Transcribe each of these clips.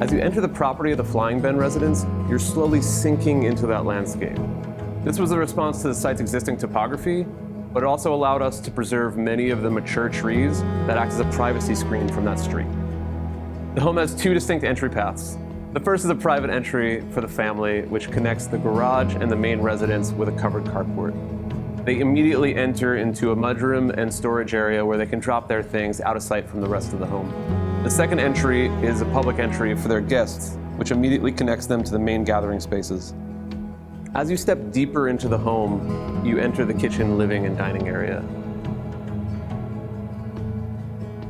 As you enter the property of the Flying Ben residence, you're slowly sinking into that landscape. This was a response to the site's existing topography, but it also allowed us to preserve many of the mature trees that act as a privacy screen from that street. The home has two distinct entry paths. The first is a private entry for the family, which connects the garage and the main residence with a covered carport. They immediately enter into a mudroom and storage area where they can drop their things out of sight from the rest of the home. The second entry is a public entry for their guests, which immediately connects them to the main gathering spaces. As you step deeper into the home, you enter the kitchen, living, and dining area.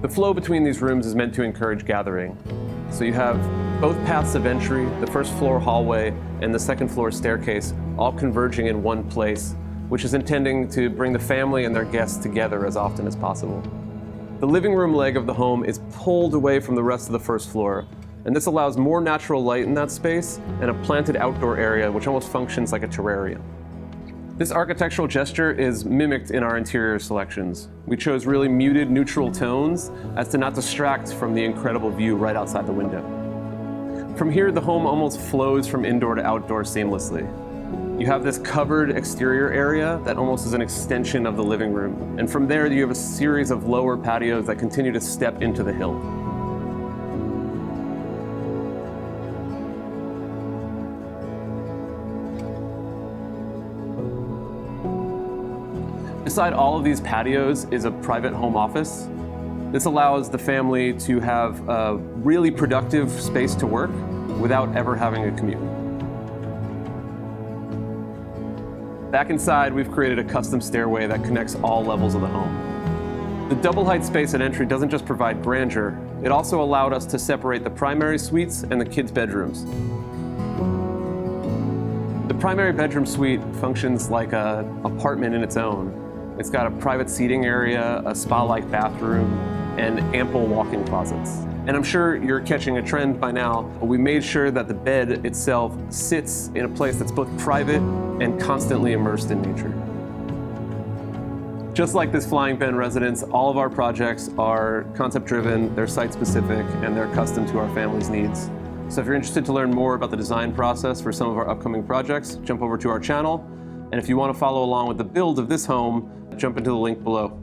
The flow between these rooms is meant to encourage gathering. So you have both paths of entry, the first floor hallway and the second floor staircase, all converging in one place, which is intending to bring the family and their guests together as often as possible. The living room leg of the home is pulled away from the rest of the first floor, and this allows more natural light in that space and a planted outdoor area which almost functions like a terrarium. This architectural gesture is mimicked in our interior selections. We chose really muted, neutral tones as to not distract from the incredible view right outside the window. From here, the home almost flows from indoor to outdoor seamlessly. You have this covered exterior area that almost is an extension of the living room. And from there, you have a series of lower patios that continue to step into the hill. Beside all of these patios is a private home office. This allows the family to have a really productive space to work without ever having a commute. Back inside, we've created a custom stairway that connects all levels of the home. The double height space at entry doesn't just provide grandeur, it also allowed us to separate the primary suites and the kids' bedrooms. The primary bedroom suite functions like an apartment in its own. It's got a private seating area, a spa-like bathroom, and ample walk-in closets. And I'm sure you're catching a trend by now, but we made sure that the bed itself sits in a place that's both private and constantly immersed in nature. Just like this Flying Ben residence, all of our projects are concept-driven, they're site-specific, and they're custom to our family's needs. So if you're interested to learn more about the design process for some of our upcoming projects, jump over to our channel. And if you want to follow along with the build of this home, jump into the link below.